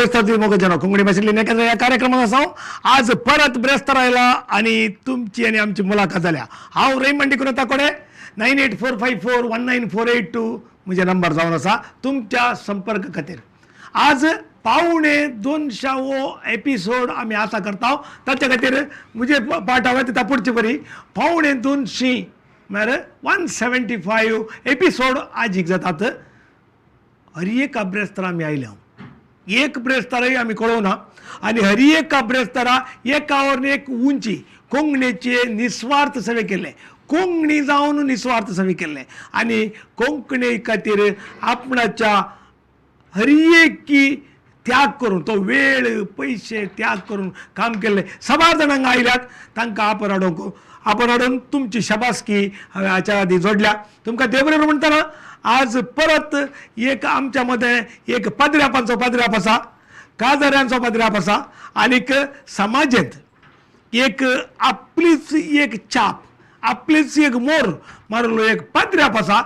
ब्रेस्तारतील मोगजन कोंकणी भाषेतली नेक्याचा या कार्यक्रमात असाव आज परत ब्रेस्तारायला आणि तुमची आणि आमची मुलाखत झाल्या. हांव रेमंडी कुरता कोडे 9845419482 म्हणजे नंबर जावन आसा तुमच्या संपर्क खातीर. आज 1:45 एपिसोड आमी आसा करता ताच्या खातीर म्हणजे पाठावे त्या पुढची बरी 1:45 म्हळ्यार 175 एपिसोड आजीक जातात. हरी एक ब्रेस्तार आमी आयल्या एक ब्रेस्तारय आमी कळोवना आनी हरी एक ब्रेस्तारा एकावर एक उंची कोंकणीचे निस्वार्थ सेवे केले कोंकणी जावन निस्वार्थ सेवे केले आनी कोंकणी खातीर आपणाच्या हरी एकी त्याग करून तो वेळ पैसे त्याग करून काम केले सभा जाणांक आयल्यात तांकां आपण हाडून तुमची शबासकी हांवें हाच्या आदी जोडल्या. तुमकां देव बरें म्हणटना आज परत एक आमच्या मध्ये एक पदऱ्यापांचो पदऱ्याप आसा काजाऱ्यांचो पदऱ्याप आसा आनीक समाजांत एक आपलीच एक छाप आपलीच एक मोर मारलो एक पदऱ्याप आसा.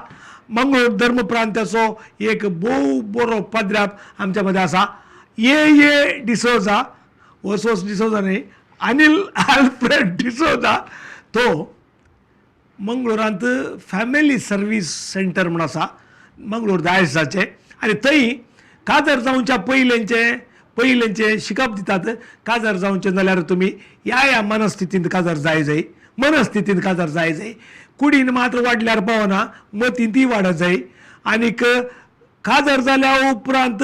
मंगळूर धर्म प्रांताचो एक भोव बरो पदऱ्याप आमच्या मध्ये आसा. ये डिसोजा वसोस डिसोजा न्ही अनिल आल्फ्रेड डिसोजा तो मंगळुरांत फॅमिली सर्वीस सेंटर म्हूण आसा मंगळूर दायसाचे आनी थंय काजार जावच्या पयलेंचे शिकप दितात. काजार जावचें जाल्यार तुमी ह्या मनस्थितींत काजार जाय मनस्थितींत काजार जाय कुडीन मात्र वाडल्यार पावना मतीन ती वाडत जाय आनीक काजार जाल्या उपरांत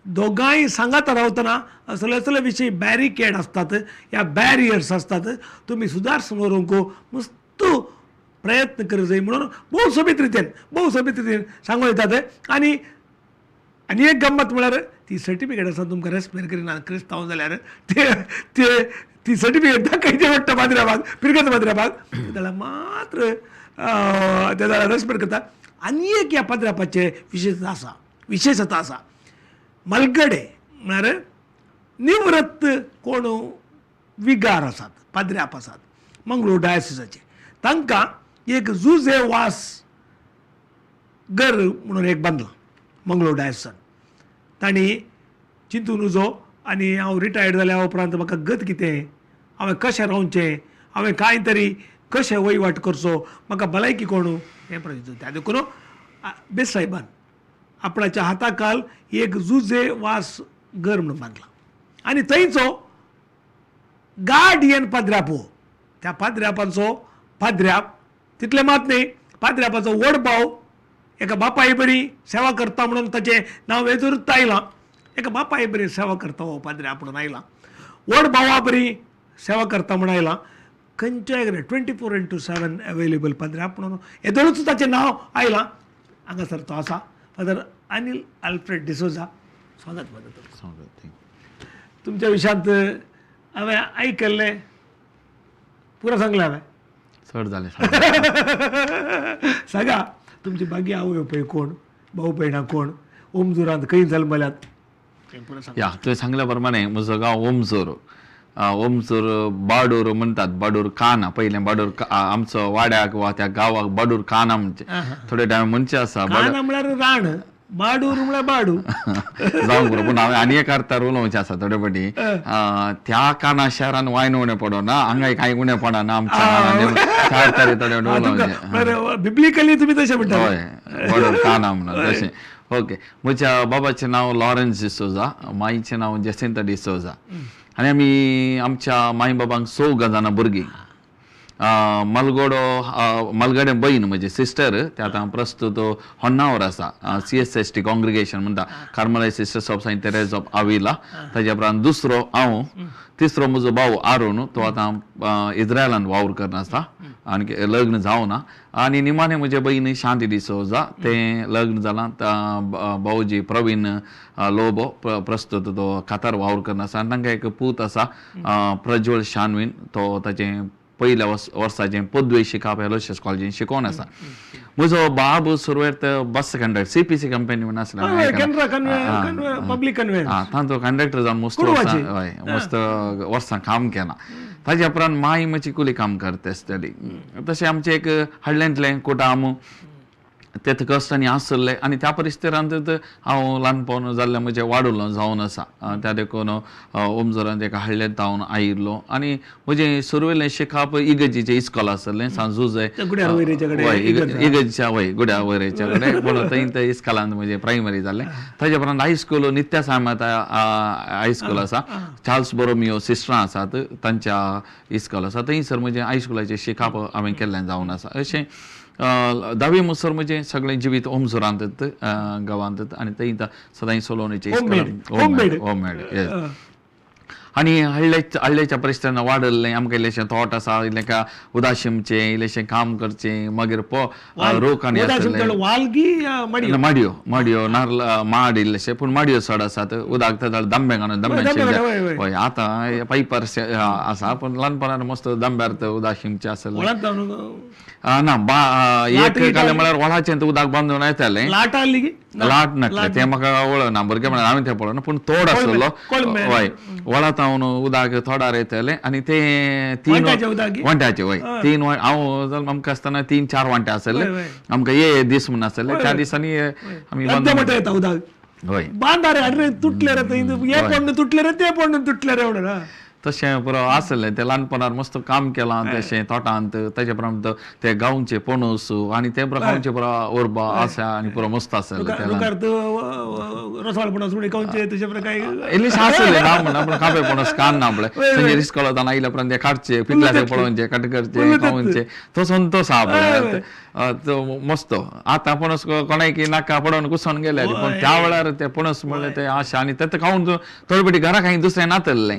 दोगांय सांगात रावतना असले विशयी बॅरिकेड असतात ह्या बॅरियर्स असतात तुमी सुदार व्हरूंक मस्त प्रयत्न करत जाय म्हणून भोव सोबीत रितीन सांगून येतात. आनी एक गंमत म्हळ्यार ती सर्टिफिकेट आसा तुमकां रेस्पेर करिना क्रिस्तांव जाल्यार ती सर्टिफिकेट दाखयची पडटा पाद्र्याबाग पिरगत पाद्र्याबाग जाल्यार मात्र ते जाल्यार रेस्पेर करता. आनी एक ह्या पाद्र्यापाचे विशेशता आसा मलगडे म्हळ्यार निवृत्त कोण विगार आसात पाद्र्याप आसात मंगळूर डायसिसाचे तांकां एक जुजे वास घर म्हणून एक बांदला मंगळूर डायसिसान. तांणी चिंतून उजो आनी हांव रिटायर्ड जाल्या उपरांत म्हाका गत कितें हांवें कशें रावचें हांवें कांय तरी कशें वहिवाट करचो म्हाका भलायकी कोण हें प्रश्न त्या देखून बेस साहेबान आपणाच्या हाताखाल एक जुजे वास घर म्हणून बांदला आनी थंयचो गार्डियन पाद्र्याप त्या पाद्र्यापाचो पाद्र्याप तितले मात न्ही पाद्र्यापाचो व्हड भाव एका बापाय बरी सेवा करता म्हणून ताचें नांव वेदुरूत आयलां. एका बापाय बरी सेवा करता हो पाद्र्याप म्हणून आयला व्हड भावा बरी सेवा करता म्हणून आयलां. खंयच्याय 24/7 अवेलेबल पाद्र्याप म्हणून येदोळूच ताचें नांव आयलां. हांगासर तो आसा फादर अनिल आल्फ्रेड डिसोजा. स्वागत तुमच्या विशयांत हांवें आयकल्लें पुरो सांगलें हांवें चड जालें सांगा तुमची बागी आवय पळय कोण भाऊ भयणां कोण ओमजुरांत खंय जल्मल्यात या तुवें सांगल्या प्रमाणे म्हजो गांव ओमजूर बाडूर म्हणटात बाडूर काना पयलें बाडूर आमचो वाड्याक वा त्या गांवाक बाडूर काना म्हणजे थोडे टायम म्हणचे आसा काना म्हळ्यार रान बाडूर म्हळ्यार बाडू जावंक बरो पूण हांवें आनी एक अर्थ उलोवचें आसा थोडे फाटी त्या काना शहरान वायन उणें पडना हांगाय कांय उणें पडना आमच्या थोडे बिब्लिकली तुमी तशें म्हणटा हय बाडूर काना म्हणून तशें. ओके म्हज्या बाबाचें नांव लॉरेन्स डिसोजा माईचें नांव जेसिंता डिसोजा आनी आमी आमच्या माय बाबांक 6 जाणां भुरगीं मलगडे बहीण म्हणजे सिस्टर ते आतां प्रस्तुत होन्नावर आसा CSST कॉंग्रिगेशन म्हणटा Carmelite sisters of saint Teresa of Avila. ताच्या उपरांत दुसरो हांव तिसरो म्हजो भाऊ आरोन तो आतां इज्रायलांत वावर करना आसा आनी लग्न जावना. आनी निमाणे म्हजे बहीण शांती डिसोजा तें लग्न जालां. भाऊजी प्रवीण लोबो प्रस्तुत तो कातार वावर करना आसा आनी तांकां एक पूत आसा प्रज्वल शानवीन तो ताचें पयल्या वर्साचें पदवी शिकप एलोशियस कॉलेजीन शिकोवन आसा. म्हजो बाब सुरवेत बस कंडक्टर CPC कंपनी म्हणून आसलो तांचो कंडक्टर जावन मस्त वर्सां काम केलां. ताच्या उपरांत माय म्हजी कुली काम करता आसतली. तशें आमचें एक हाडल्यांतलें कुटाम तेथ कष्ट आनी आसले आनी त्या परिस्थितींत हांव ल्हानपण जाल्लें म्हजें वाडून जावन आसा त्या देखून ओमजोरांत एका हळ्ळेंत हांव आयिल्लो आनी म्हजें सुरवेलें शिकप इगर्जीचें इस्कॉल आसलें सांजुजे गुड्यार वयरेचे कडेन इगर्जीच्या गुड्या वयरेच्या कडेन पूण थंय इस्कॉलांत म्हजें प्रायमरी जालें ताजे उपरांत हायस्कूल नित्या सामात हायस्कूल आसा चार्ल्स बोरोमियो सिस्टरां आसात तांच्या इस्कॉल आसा थंयसर म्हजें हायस्कुलाचें शिकप हांवें केल्लें जावन आसा अशें 10वी मुसर म्हजें सगळें जिवीत ओमजोरांतच गांवांत आनी थंय सदांच सोलोनीचें होममेड आनी हळ्ळेच्या परिस्थितीन वाडल्लें आमकां इल्लेशें थॉट आसा इल्लें का उदासीमचें इल्लेशें काम करचें मागीर रोख आनी माडयो नाल्ल माड इल्लेशें पूण माडयो चड आसात उदक दंबे घालून दंब्याचें हय आतां पायपर आसा पूण ल्हानपणांत मस्त दंब्यार उदासीमचें आसलें ना एक काले म्हळ्यार व्हळाचें उदक बांदून येतालें लाट नासलें तें म्हाका वळना भुरगे म्हळ्यार हांवें तें पळोवना पूण तोड आसलो हय व्हळांत हांव उदक थोडार येतालें आनी तें 3 वांट्याचें हय 3 हांव जल्मा आमकां आसतना 3-4 वांटे आसले आमकां हे दीस म्हूण आसले त्या दिसांनी आमी हय बांदारे तुटले रे हे पडून तुटले रे ते पडून तुटले रे म्हणून तशें पुरो आसलें तें ल्हानपणांत मस्त काम केलां तशें तोटांत तेजे प्रमाण ते गांवचे पणस आनी ते पुरो गांवचे पुरो उर्बा आसा आनी पुरो मस्त आसलें इल्लेशें आसलें ना म्हणना पूण कापे पणस कान ना पळय थंय इस्कॉलांत आयले उपरांत ते काडचे पिकल्याचे पळोवचे कट करचे खावचे तो संतोश आहा पळय मस्त आतां पणस कोणाय नाका पडोवन कुसोन गेले पूण त्या वेळार ते पणस म्हणलें ते आशा आनी तें खावन थोडे घरा खाय दुसरें नातल्लें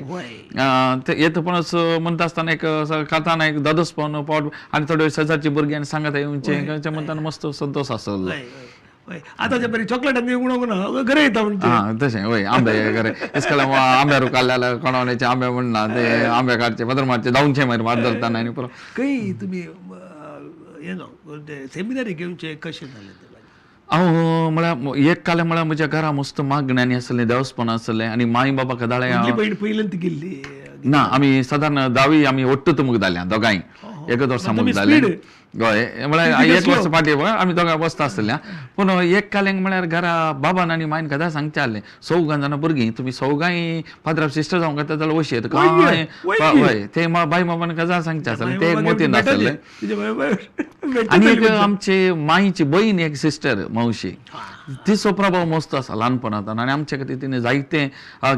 येता पणस म्हणटा आसतना एक खाताना एक दोदोसपण पोट आनी थोड्यो शेजारची भुरगीं आनी सांगात येवचे म्हणटाना मस्त संतोश आसलो आतांच्या बरी चॉकलेटांनी उणो घरा येता म्हणटा तशें हय आंबे घरे इसकाला आंब्यार काडले कोणावण्याचे आंबे म्हणना ते आंबे काडचे पदर मारचे जावचे मागीर मार धरतना आनी पुरो खंय तुमी सेमिनारी घेवचे कशें जालें हांव म्हळ्यार एक काले म्हळ्यार म्हज्या घरा मस्त मागण्यांनी आसलें देवस्थान आसलें आनी माय बाबा कदाळे पयलींत गेल्ली ना आमी सादारण 10वी आमी ओट्टूच मुगदाल्या दोगांय एकच वर्सा मुगदाले हय म्हळ्यार एक वर्स फाटीं आमी दोगांय बसता आसलें पूण एक कालेंक म्हळ्यार घरा बाबान आनी मायन कदा सांगचें आसलें 4 जाणां भुरगीं तुमी 4गांय फादर सिस्टर जावंक येता जाल्यार वशी येता हय ते बाय बाबान कदा सांगचें आसलें ते मोतीन आसलें आनी एक आमचे मायची बहीण एक सिस्टर मावशी तिचो प्रभाव मस्त आसा ल्हानपणांतल्यान आनी आमचे खातीर तिणें जायतें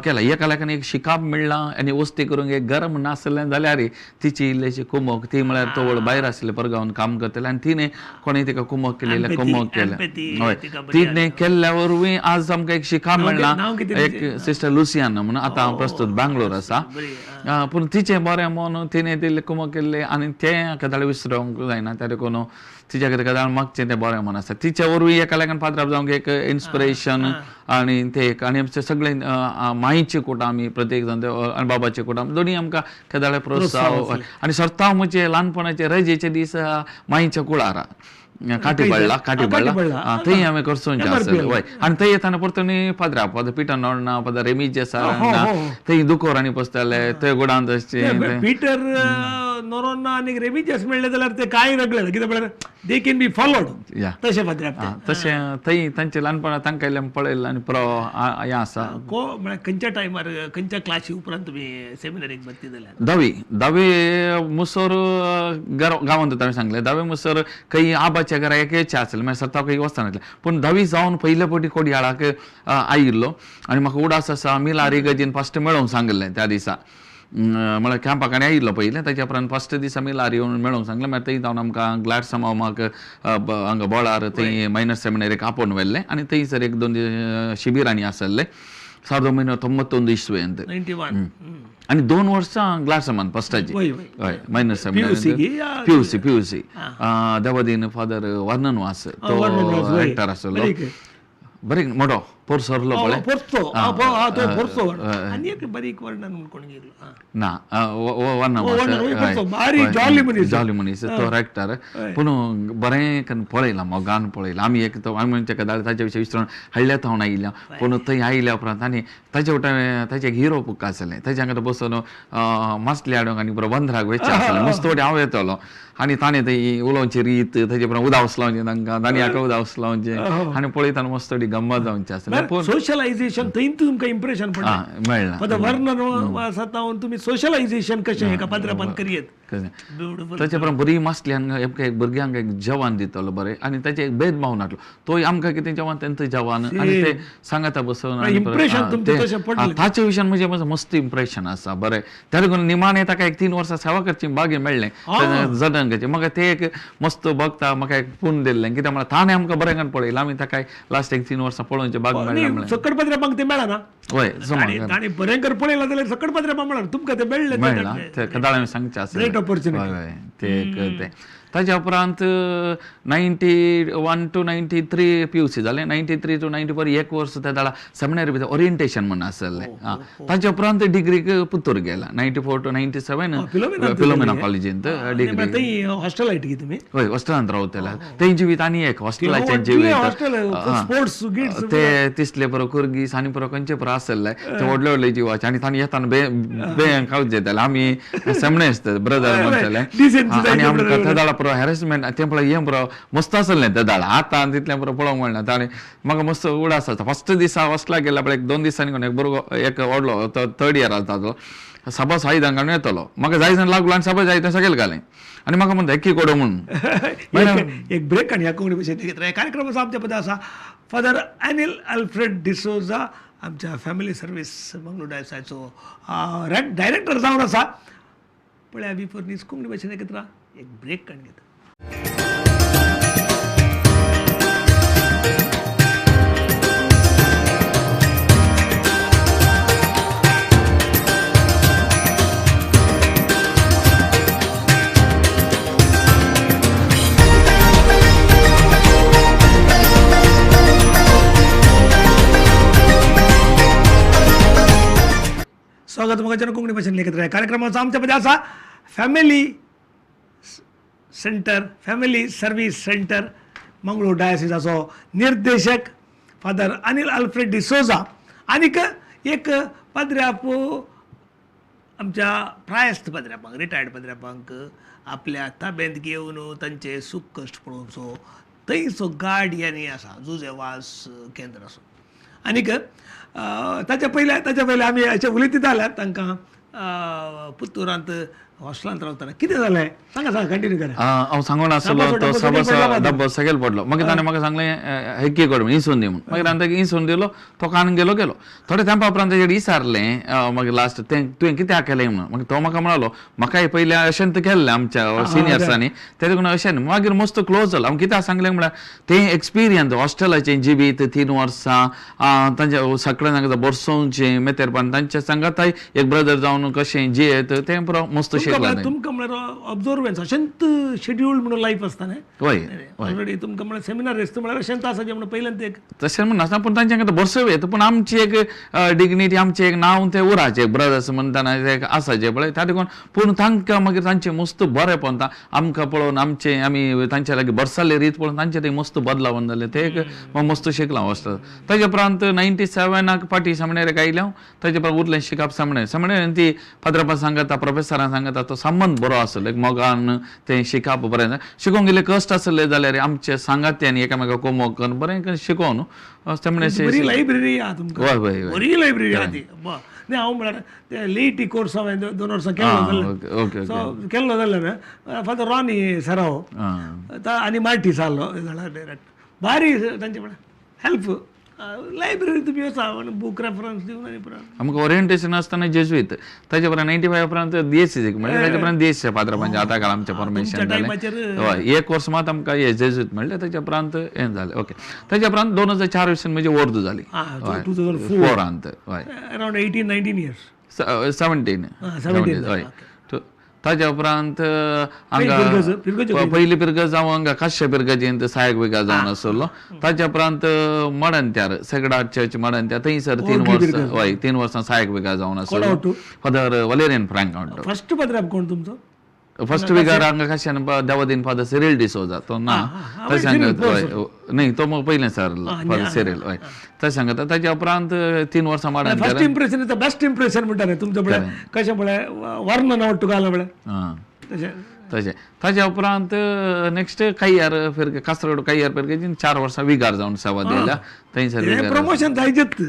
केलां एका लागून एक शिकाप मेळ्ळां आनी वस्ती करूंक एक घर म्हण नासलें जाल्यार तिची इल्लेशी कुमक ती म्हळ्यार तवळ भायर आसले परगांवान काम करताले आनी तिणें कोणें तिका कुमक केलें कुमक केलें हय तिणें केल्ल्या वरवीं आज आमकां एक शिकाप मेळ्ळां एक सिस्टर लुसियाना म्हणून आतां प्रस्तुत बँगलोर आसा पूण तिचें बरें मन तिणें दिल्लें कुमक केल्लें आनी तें कदाळे विसरोंक जायना त्या देखून तिच्या खातीर कदाळ मागचें तें बरें मन आसा तिच्या वरवीं एका लागून पात्राप जावंक एक इन्स्पिरेशन आनी ते आनी आमचे सगळे मायेचे कुटां आमी प्रत्येक जाण आनी बाबाचे कुटां दोनी आमकां केदाळे प्रोत्साह आनी सरता म्हजे ल्हानपणाचे रजेचे दीस मायेच्या कुळार काटी पडला थंय हांवें करचोंचे आसलें हय आनी थंय येताना परतून पाद्रा पिटर नोडना पाद्रा रेमीचे सर थंय दुकोर आनी बसताले थंय गुडांत पिटर नोरोना आनी रेमीचेस मेळ्ळे जाल्यार ते कांय नकळे कित्याक म्हळ्यार दे कॅन बी फॉलोड तशें पाद्रा तशें थंय तांचे ल्हानपणा तांकां इल्लें पळयलें आनी पुरो हें आसा म्हळ्यार खंयच्या टायमार खंयच्या क्लासी उपरांत तुमी सेमिनारीक भरती जाल्यार 10वी मुसोर गांवांत हांवें सांगलें 10वी मुसोर खंय आबाच्या घरा एकेचे आसलें म्हळ्यार सरता खंय वचनासलें पूण 10वी जावन पयले फावटी कोडयाळाक आयिल्लो आनी म्हाका उडास आसा मिलारी गजीन फस्ट मेळोवंक सांगलें त्या दिसा म्हळ्यार कॅम्पाक आनी आयिल्लो पयलें ताच्या उपरांत फस्ट दिसा मिलारी येवन मेळोवंक सांगलें मागीर थंय जावन आमकां ग्लॅड समावमाक हांगा बोळार थंय मायनर सेमिनारीक आपोवन व्हेल्लें आनी थंयसर 1-2 शिबिरांनी आसले 1991 इसवेंत आनी 2 वर्सां ग्लास समान फस्टाची हय minor seminary PUC Devadin father वर्णन वास तो एक्टर आसलो बरें मोठो पोरसरलो पळय पोचतो तो पोचतो आणि एक बारीक वर्णन कोण गेलो ना वन भारी जॉली मनीस जॉली मनीस तो एक्टर पूण बरें करून पळयलां मोगान पळयलां आमी एक तो आमी म्हणजे कदाळ ताचे विशयी विचारून हळ्ळ्या थावन आयिल्ल्या पूण थंय आयिल्ल्या उपरांत आनी ताचे वटेन ताचे एक हिरो बुक आसलें ताच्या वांगडा बसून मासली हाडूंक आनी बरो बंदराक वेचचें आसलें मुस्तोडी हांव येतलो आनी ताणें थंय उलोवची रीत ताचे उपरांत उदावस लावचें तांकां दानयाक उदावस लावचें आनी पळयतना मस्तोडी गंमत जावचें आसलें पूण सोशलायझेशन थंय तुमकां इम्प्रेशन पडलें मेळ्ळां पद वर्णन सतावन तुमी सोशलायझेशन कशें एका पात्रापान करियेत ब्युटिफूल ताचे उपरांत बरी मासली एक भुरग्यांक एक जवान दितलो बरें आनी ताचे एक भेदभाव नासलो तो आमकां कितें जवान तेंचो जवान आनी ते सांगाता बसून इम्प्रेशन तुमचें तशें पडलें ताचे विशयान म्हणजे म्हजें मस्त इम्प्रेशन आसा बरें त्या लागून निमाणें ताका एक 3 वर्सां सेवा करची बागे मेळ्ळें जडंगाचें म्हाका ते एक मस्त भक्ता म्हाका एक पूण दिल्लें कित्याक म्हळ्यार ताणें आमकां बरें करून पळयलां आमी ताका लास्ट एक 3 वर्सां पळोवचें बाग मेळ्ळें सकट पात्रापाक ते मेळना हय ताणी बरें कर पळयलां जाल्यार सकट पात्रापाक मेळना तुमकां ते मेळ्ळें मेळ्ळां ते कदाळ सांगचें आसा ग्रेट ऑपॉर्च्युनिटी हय ते ताच्या उपरांत 91 to 93 PUC जालें 93 to 94 एक वर्स त्या दाडा सेमिनारी भितर ओरिएंटेशन म्हण आसलें ताच्या उपरांत डिग्रीक पुत्तूर गेला 94 to 97 फिलोमिना कॉलेजींत डिग्री थंय हॉस्टेल आयट तुमी हय हॉस्टेलांत रावतले तें जिवीत आनी एक हॉस्टेलाचें जिवीत स्पोर्ट्स गिट्स ते तिसले बरो कुर्गीस आनी बरो खंयचे बरो आसले ते व्हडले व्हडले जिवाचे आनी तांणी येताना बे खावच जेताले आमी सेमिनार्स ब्रदर म्हणटाले आनी आमकां त्या दाडा हॅरेसमेंट ते पळय हें बरो मस्त आसलें त्या दाडा आतां तितलें बरो पळोवंक मेळना ताणें म्हाका मस्त उडास आसा फस्ट दिसा हॉस्टेलाक गेल्या पळय 2 दिसांनी कोण एक बरो एक व्हडलो तो 3rd इयर आसा तो सबस आयदां घालून येतलो म्हाका जाय जावन लागलो आनी सबस जाय तें सगळें घालें आनी म्हाका म्हणटा एक्की कोडो म्हणून एक ब्रेक आणि ह्या कोंकणी भाशेंत कार्यक्रमाचो आमच्या पद आसा फादर अनिल अल्फ्रेड डिसोजा आमच्या फॅमिली सर्वीस मंगळूर डायसाचो डायरेक्टर जावन आसा पळया बिफोर न्यूज कोंकणी भाशेन एकत्र एक ब्रेक काडून घेता स्वागत मगाच्या कोंकणी भाशेन लेखित कार्यक्रमाचो आमच्या मध्ये आसा family center family service center Mangalore डायसिसाचो निर्देशक फादर अनिल अल्फ्रेड डिसोजा आनीक एक पाद्र्यापो आमच्या प्रायस्त पाद्र्यापांक रिटायर्ड पाद्र्यापांक आपल्या ताब्यांत घेवन तांचे सूख कश्ट पळोवचो थंयचो गार्डियनी आसा जुजेवास केंद्र आसा आनीक ताच्या पयले आमी हाचे उलयत जाल्यार तांकां पुत्तुरांत हॉस्टेलांत रावतना कितें जालें सांगा कंटिन्यू करा हांव सांगून आसलो तो सबस डब्बो सकयल पडलो मागीर ताणें म्हाका सांगलें हेक्की कोड इंसून दी म्हणून मागीर हांवें ताका इंसून दिलो तो कान गेलो थोड्या तेंपा उपरांत ताचेर विचारलें मागीर लास्ट तुवें कित्याक केलें म्हणून मागीर तो म्हाका म्हणालो म्हाकाय पयलीं अशेंत केल्लें आमच्या सिनियर्सांनी तेजे लागून अशें मागीर मस्त क्लोज जालो हांव कित्याक सांगलें म्हळ्यार तें एक्सपिरियन्स हॉस्टेलाचें जिवीत 3 वर्सां तांच्या सगळ्यांक बरसोवचें मेतेरपण तांच्या सांगाताय एक ब्रदर जावन कशें जियेत तें बरो मस्त तुमकां म्हळ्यार ऑब्जर्वन्स अशेंत शेड्यूल्ड म्हणून लायफ आसता न्हय हय ऑलरेडी तुमकां म्हळ्यार सेमिनार आसता म्हळ्यार अशेंत आसा जें म्हणून पयल्यान ते तशें म्हण नासता पूण तांचे खातीर बरसो येता पूण आमची एक डिग्निटी आमचें एक नांव तें उराचें ब्रदर्स म्हणटाना एक आसाचें पळय त्या देखून पूण तांकां मागीर तांचें मस्त बरेंपण आमकां पळोवन आमी तांचे लागीं बरसाले रीत पळोवन तांचें तें मस्त बदलावन जालें तें एक मस्त शिकलां हॉस्टेल ताजे उपरांत 97 फाटी सेमिनारीक आयलें हांव ताजे उपरांत उरलें शिकप सेमिनारीन ती फादरापा सांगता प्रोफेसरान सांगता तो संबंद बरो आसलो एक मोगान तें शिकप बरें शिकोवंक गेले कश्ट आसले जाल्यार आमचे सांगात्यांनी एकामेकाक कोमोग करून बरें शिकोवन बरी लायब्ररी आहा तुमकां हय हय बरी लायब्ररी आहा ती न्ही हांव म्हळ्यार ते लेटी कोर्स हांवें 2 वर्सां केल्लो जाल्यार फादर रॉनी सराव आनी मार्टी सारलो डायरेक्ट भारी तांचे म्हळ्यार हेल्प लायब्ररी तुमी वचा बूक रेफरन्स दिवन आनी पुराय आमकां ओरिएंटेशन आसतना जेजुईत ताचे उपरांत 95 उपरांत DSC म्हणजे ताचे उपरांत DSC फादरापांचे आतां काल आमचें फॉर्मेशन जालें हय एक वर्स मात आमकां हे जेजुईत म्हणलें ताचे उपरांत हें जालें ओके ताचे उपरांत 2004 वर्सान म्हजी उर्दू जाली 2004 हय अरावंड 18-19 इयर्स 17 हय ताज्या उपरांत पिरगज पहिली पिरगज जावं हांगा काश्य पिरगजेंत सहायक विगा जावन आसलो ताज्या उपरांत मडंत्यार सेगडाट चर्च मडंत्यार थंयसर 3 वर्स हय 3 वर्सां सहायक विगा जावन आसलो फादर वलेरियन फ्रँक हांव फर्स्ट पदराप कोण तुमचो फर्स्ट विगार हांगा कशान देवादीन फादर सिरिल डिसोजा तो ना थंय सांगत न्ही तो मग पयलें सर फादर सिरिल हय थंय सांगता ताच्या उपरांत 3 वर्सां मडंत्यार first impression is the best impression म्हणटाले तुमचे म्हळ्यार कशें म्हळ्यार वर्णन आवडटा घालना म्हळ्यार तशें तशें ताच्या उपरांत नेक्स्ट कैयार फिरके कासरगोड कैयार फिरके 4 वर्सां विगार जावन सेवा दिल्या थंयसर प्रमोशन जायचेच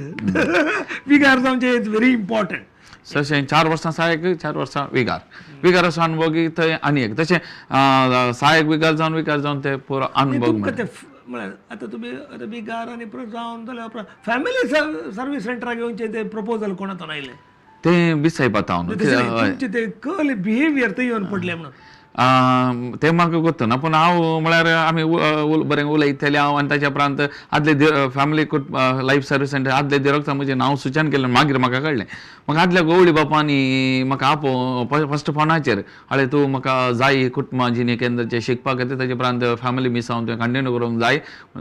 विगार जावचे इज व्हेरी इम्पॉर्टंट तशें 4 वर्सां सहायक 4 वर्सां विगार विगाराचो अनुभव थंय आनी एक तशें सहायक विगार जावन ते पुरो अनुभव म्हळ्यार आतां तुमी विगार आनी जावन जाल्या उपरांत फॅमिली सर्वीस सेंटराक येवचे ते प्रपोजल कोणातून आयले ते बिसाय पातावन तुमचे ते कल बिहेवियर थंय येवन पडले म्हणून ते म्हाका गोत्तना पूण हांव म्हळ्यार आमी बरें उलयतले हांव आनी ताच्या उपरांत आदले फॅमिली लायफ सर्वीस सेंटर आदले दिरक्ता म्हजें नांव सुचन केलें मागीर म्हाका कळलें म्हाका आदल्या गवळी बापांनी म्हाका आपोव फस्ट फोनाचेर आळे तूं म्हाका जाय कुटुंबा जिणे केंद्राचेर शिकपाक येता ताचे उपरांत फॅमिली मिसावन तुवें कंटिन्यू करूंक जाय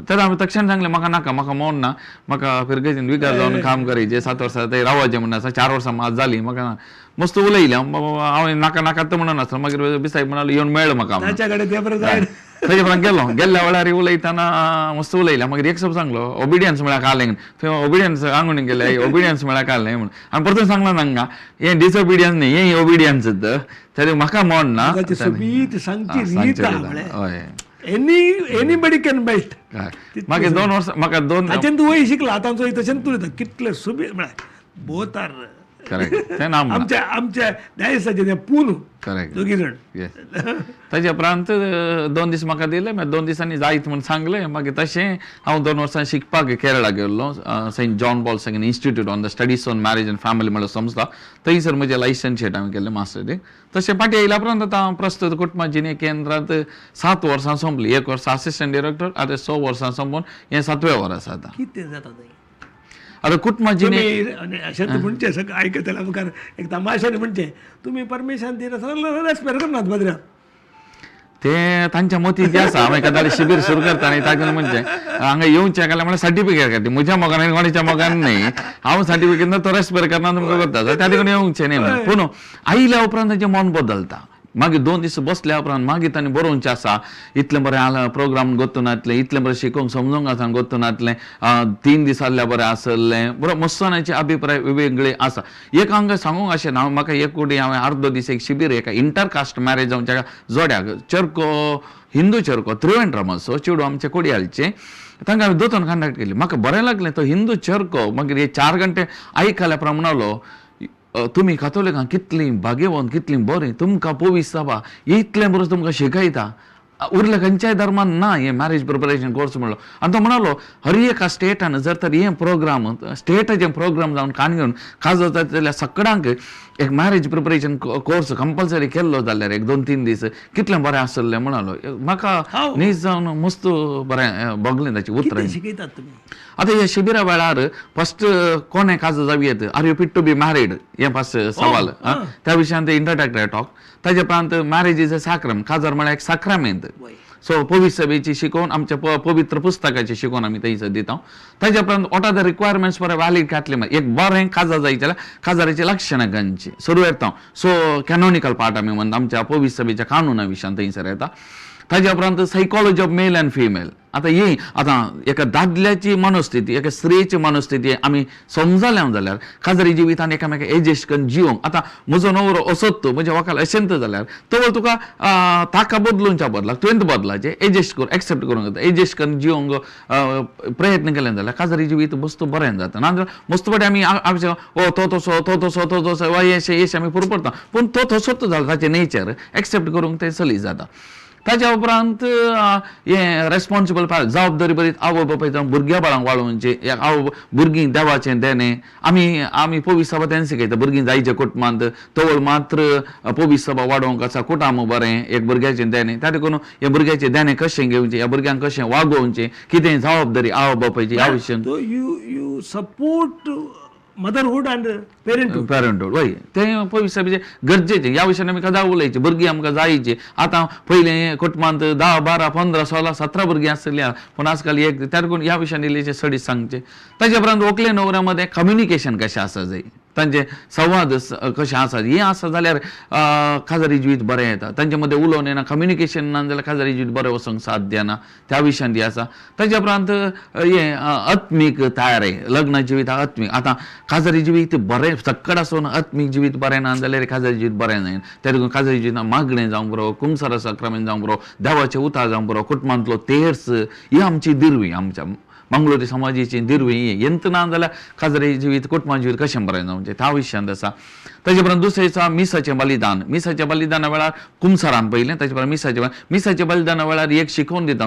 तर हांवें तक्षण सांगलें म्हाका नाका म्हाका मोन ना म्हाका फिरगेजीन विकार जावन काम करचें 7 वर्सां थंय रावचें म्हणून आसा 4 वर्सां मात जालीं म्हाका मस्त उलयलें हांवें नाका नाका तो म्हणून आसलो मागीर बिसायक म्हणालो येवन मेळ्ळो म्हाका ताच्या कडेन ते बरें जाय ताजे उपरांत गेल्या वेळार उलयतना मस्त उलयलें मागीर एक शब्द सांगलो ओबिडियन्स म्हळ्यार कालें थंय ओबिडियन्स आंगून गेले ओबिडियन्स म्हळ्यार कालें म्हणून आनी परतून सांगलो तांकां हें डिसओबिडियन्स न्ही हें ओबिडियन्स तरी म्हाका मोन ना हय एनीबडी कॅन बेल्ट मागीर 2 वर्सां म्हाका 2 ताच्यान तूं वय शिकला आतां तशें तूं कितले सुबी म्हळ्यार बोथ आर करेक्ट तें नाम आमच्या डायसाचे ते पून करेक्ट दोगी जाण ताच्या उपरांत 2 दीस म्हाका दिले मागीर 2 दिसांनी जायत म्हूण सांगलें मागीर तशें हांव 2 वर्सां शिकपाक केरळा गेल्लो saint John Paul II institute on the studies on marriage and family म्हणून संस्था थंयसर म्हजें लायसन्स हांवें केलें मास्टरीक तशें फाटीं येयल्या उपरांत आतां हांव प्रस्तुत कुटुंबा जिणे केंद्रांत 7 वर्सां संपलीं 1 वर्स असिस्टंट डिरेक्टर आतां 6 वर्सां संपून हें 7वें वर्स आतां कितें जाता थंय आतां कुटुंबा जिणे अशें म्हणचे सगळें आयकतले मुखार एक तमाशाने म्हणचे तुमी परमिशन दिना रेस्पेक्ट करनात बद्र्या ते तांच्या मतींत जें आसा हांवें एखाद्या शिबीर सुरू करता आनी ताका म्हणजे हांगा येवचें जाल्यार म्हळ्यार सर्टिफिकेट खातीर म्हज्या मोगान आनी कोणाच्या मोगान न्ही हांव सर्टिफिकेट तो रेस्पेक्ट करना तुमकां करता त्या ठिकाणी येवचें न्ही पूण आयल्या उपरांत ताचें मन बदलता मागीर 2 दीस बसल्या उपरांत मागीर तांणी बरोवचें आसा इतलें बरें प्रोग्राम गोतून येतलें इतलें बरें शिकोवंक समजूंक आसा गोतून येतलें 3 दीस आसल्यार बरें आसलें बरो मस्तनाचे अभिप्राय वेगवेगळे आसा एक हांगा सांगूंक अशें ना म्हाका एक कोटी हांवें अर्दो दीस एक शिबीर एका इंटरकास्ट मॅरेज जावच्या जोड्याक चर्को हिंदू चर्को त्रिवेंद्रमाचो चेडू आमचे कोडयालचे तांकां हांवें दोतोन कंडक्ट केली म्हाका बरें लागलें तो हिंदू चर्को मागीर हे 4 घंटे आयकल्या प्रमाणालो तुमी कातोलिकांक कितलीं भाग्यवान कितलीं बरीं तुमकां पोवीस सभा इतलें बरें तुमकां शिकयता उरल्या खंयच्याय धर्मान ना हे मॅरेज प्रिपरेशन कोर्स म्हणलो आनी तो म्हणालो हर एका स्टेटान जर तर हे प्रोग्राम स्टेटाचे प्रोग्राम जावन कान घेवन खाजो जाता जाल्यार सगळ्यांक एक मॅरेज प्रिपरेशन कोर्स कंपल्सरी केल्लो जाल्यार एक 2-3 दीस कितलें बरें आसलें म्हणालो म्हाका न्हीज जावन मस्त बरें बगलें ताची उतरां शिकयतात तुमी आतां ह्या शिबिरा वेळार फर्स्ट कोणे काजो जावी येत are you fit to be married हे फर्स्ट सवाल त्या विशयान ते इंट्रोडक्टरी टॉक ताचे उपरांत मॅरेज इज अ सॅक्रम काजार म्हळ्यार एक साक्रामेंत सो पवित्र सभेची शिकोवन आमच्या पवित्र पुस्तकाची शिकोवन आमी थंयसर दिता ताचे उपरांत what are the requirements for a valid Catholic एक बरें काजार जायचें जाल्यार काजाराची लक्षणां खंयची सुरू येता सो कॅनोनिकल पार्ट आमी म्हणटा आमच्या पवित्र सभेच्या कानुना विशयान थंयसर येता ताच्या उपरांत psychology of male and female आतां ही आतां एका दादल्याची मनस्थिती एका स्त्रीची मनस्थिती आमी समजल्या जाल्यार खाजरी जिवितान एकामेका एडजस्ट करून जिवंक आतां म्हजो नवरो असोत म्हज्या व्हंकल अशेंत जाल्यार तो तुका ताका बदलूंच्या बदलाक तुवें बदलाचें एडजस्ट करून एक्सेप्ट करूंक जाता एडजस्ट करून जिवंक प्रयत्न केले जाल्यार खाजरी जिवीत मस्त बरें जाता नाजाल्यार मस्त बरें आमी ओ तो तसो वा येश आमी पुरो पूण तो तसोच जाला ताचें नेचर एक्सेप्ट करूंक तें चली जाता ताच्या उपरांत हे रेस्पॉन्सिबल जबाबदारी बरी आवय बापाय जावन भुरग्या बाळांक वाडोवचे आवय भुरगीं देवाचें देणें आमी पवित्र सभा तेन्ना शिकयता भुरगीं जायचे कुटुंबांत तवळ मात्र पवित्र सभा वाडोवंक आसा कुटाम बरें एक भुरग्याचें देणें त्या देखून हे भुरग्याचें देणें कशें घेवचें ह्या भुरग्यांक कशें वागोवचें कितें जबाबदारी आवय बापायची ह्या विशयान यू सपोर्ट मदरहूड अँड पेरेंटहूड पॅरंटहूड वय ते पयस गरजेचे ह्या विशयान आमी कदा उलयचे भुरगीं आमकां जायचे आतां पयलें कुटुंबांत 10, 12, 15, 16, 17 भुरगीं आसतलीं पूण आजकाल एक त्या देखून ह्या विशयान इल्लेशे स्टडीज सांगचे ताचे उपरांत व्हंकले न्हवऱ्यामध्ये कम्युनिकेशन कशें आसा जाय तांचे संवाद कशें आसा हें आसा जाल्यार काजारी जिवीत बरें येता तांचे मदें उलोवन येना कम्युनिकेशन ना जाल्यार काजारी जिवीत बरें वचोंक साध्य ना त्या विशयान आसा ताचे उपरांत हें आत्मीक तयारी लग्न जिवीत आत्मीक आतां काजारी जिवीत बरें सक्कड आसून आत्मीक जिवीत बरें ना जाल्यार काजारी जिवीत बरें जायना त्या देखून काजारी जिवीत मागणें जावंक बरो कुमसार सक्रमेंत जावंक बरो देवाचें उतार जावंक बरो कुटुंबांतलो तेर्स ही आमची दिरवी आमच्या मंगळुरी समाजाची दिरवी येंत ना जाल्यार काजारी जिवीत कुटुंबा जिवीत कशें बरें जावंचें त्या विशयान आसा ताचे उपरांत दुसरें आसा मिसाचें बलिदाना वेळार कुमसारान पयलें ताचे उपरांत मिसाचें बलिदाना वेळार एक शिकोवन दिता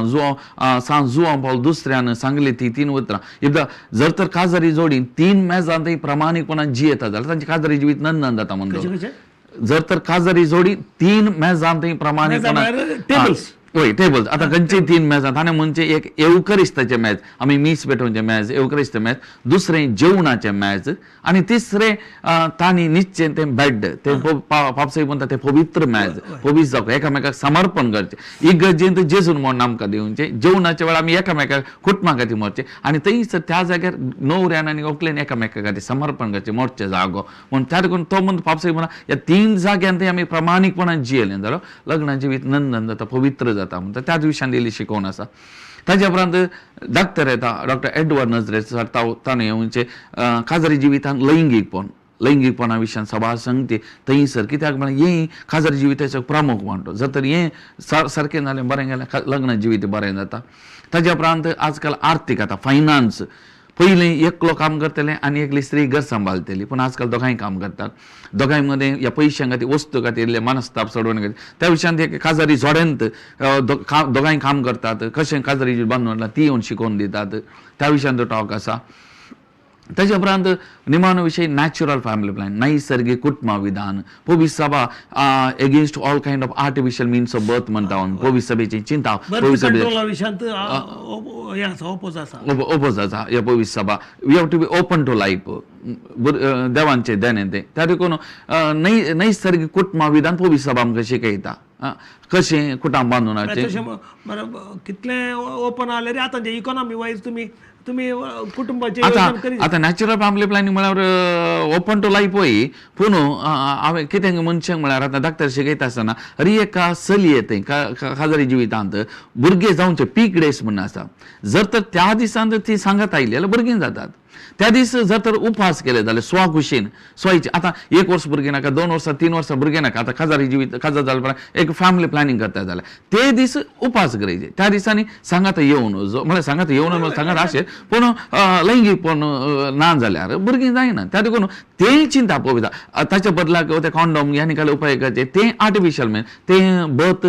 सांज जुवां पावल दुसऱ्यान सांगली ती 3 उतरां एकदां जर तर काजारी जोडी 3 मेजांतय प्रामाणीकपणान जियेता जाल्यार तांचें काजारी जिवीत नंदन जाता म्हणून जर तर काजारी जोडी 3 मेजांतय प्रामाणीकपणान वय टेबल्स आतां खंयची 3 मेजां ताणें म्हणजे एक एवकरिस्ताचें मेज आमी मीस पेटोवचें मेज एवकरिस्त मेज दुसरें जेवणाचें मेज आनी तिसरें तांणी न्हिदचें तें बेड तें पापसाई म्हणटा तें पवित्र मेज पवित्र जावं एकामेकाक समर्पण करचें इगर्जेंत जेजून म्हण आमकां दिवचें जेवणाच्या वेळार आमी एकामेकाक कुटुंबा खातीर मरचें आनी थंयसर त्या जाग्यार न्हवऱ्यान आनी व्हंकलेन एकामेका खातीर समर्पण करचें मोडचें जागो म्हूण त्या देखून तो म्हणटा पापसाई म्हणटा ह्या 3 जाग्यांतय आमी प्रामाणीकपणान जियेलें जाल्यार लग्ना जिवीत नंदन जाता पवित्र जाता म्हणटा त्याच विशयान दिली शिकोवन आसा ताचे उपरांत डॉक्टर येता डॉक्टर एडवर्ड नजरे सर ताणें येवचे काजारी जिवितांत लैंगीकपणा विशयान सभा सांगते थंयसर कित्याक म्हळ्यार हें काजारी जिविताचो प्रमुख म्हणटो जर तर हें सारकें जालें बरें गेलें लग्न जिवीत बरें जाता ताचे उपरांत आजकाल आर्थीक आतां फायनान्स पयलीं एकलो काम करतले आनी एकली स्त्री घर सांबाळटली पूण आजकाल दोगांय काम करतात दोगांय मदें ह्या पयशां खातीर वस्तू खातीर मनस्ताप सोडोवन खातीर त्या विशयान एक काजारी जोड्यांत दोगांय काम करतात कशें काजारी बांदून ती येवन शिकोवन दितात त्या विशयान तो टॉक आसा ताचे उपरांत निमाणो विशय नॅचरल फॅमिली प्लॅन नैसर्गिक कुटुंबा विधान पवित्र सभा against all kind of artificial means of birth म्हणटा पवित्र सभेची चिंता ओपोज आसा ह्या पवित्र सभा we have to be open to life देवांचें देणें तें त्या देखून नैसर्गिक कुटुंबा विधान पवित्र सभा आमकां शिकयता कशें कुटुंब बांदून हाडचें कितलें ओपन जाल्यार आतां इकॉनॉमी वायज तुमी कुटुंबाचे आतां नॅचरल फॅमिली प्लॅनिंग म्हळ्यार ओपन टू लायफ वय पूण हांवें कितें मनशांक म्हळ्यार आतां डाक्टर शिकयता आसतना अरे एका चली येते काजारी जिवितांत भुरगे जावचे पीक डेस म्हणून आसा जर तर त्या दिसांत ती सांगत आयली जाल्यार भुरगीं जातात त्या दीस जर तर उपास केले जाल्यार स्वाखुशीन स्वायचे आतां 1 वर्स भुरगें नाका 2 वर्सां 3 वर्सां भुरगें नाका आतां काजारी जिवीत काजार जाले उपरांत एक फॅमिली प्लॅनिंग करता जाल्यार ते दीस उपास गरजे त्या दिसांनी सांगात येवन म्हळ्यार सांगात येवन सांगात अशें पूण लैंगीकपण ना जाल्यार भुरगीं जायना त्या देखून तें चिंता पळयता ताच्या बदलाक ते कॉन्डोम ह्या निकाल उपाय करचे तें आर्टिफिशियल मेन तें बर्थ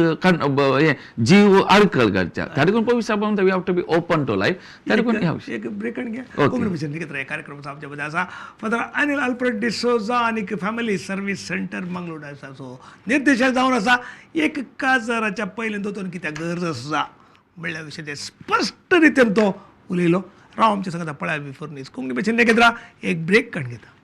जीव आडकल करचे त्या देखून पवित्र म्हणटा we have to be open to life त्या देखून एक ब्रेक घ्या कार्यक्रम आमच्या मध्ये असा फादर अनिल अल्फ्रेड डिसोजा आणि फॅमिली सर्व्हिस सेंटर मंगळूर आसा सो निर्देशक जावन आसा एक काजाराच्या पयलें दोतोन कित्याक गरज आसा म्हणल्या विशयी ते स्पश्ट रितीन तो उलयलो राव आमच्या सांगता पळय बिफोर न्यूज कोंकणी भाशेन घेतला एक ब्रेक काडून घेता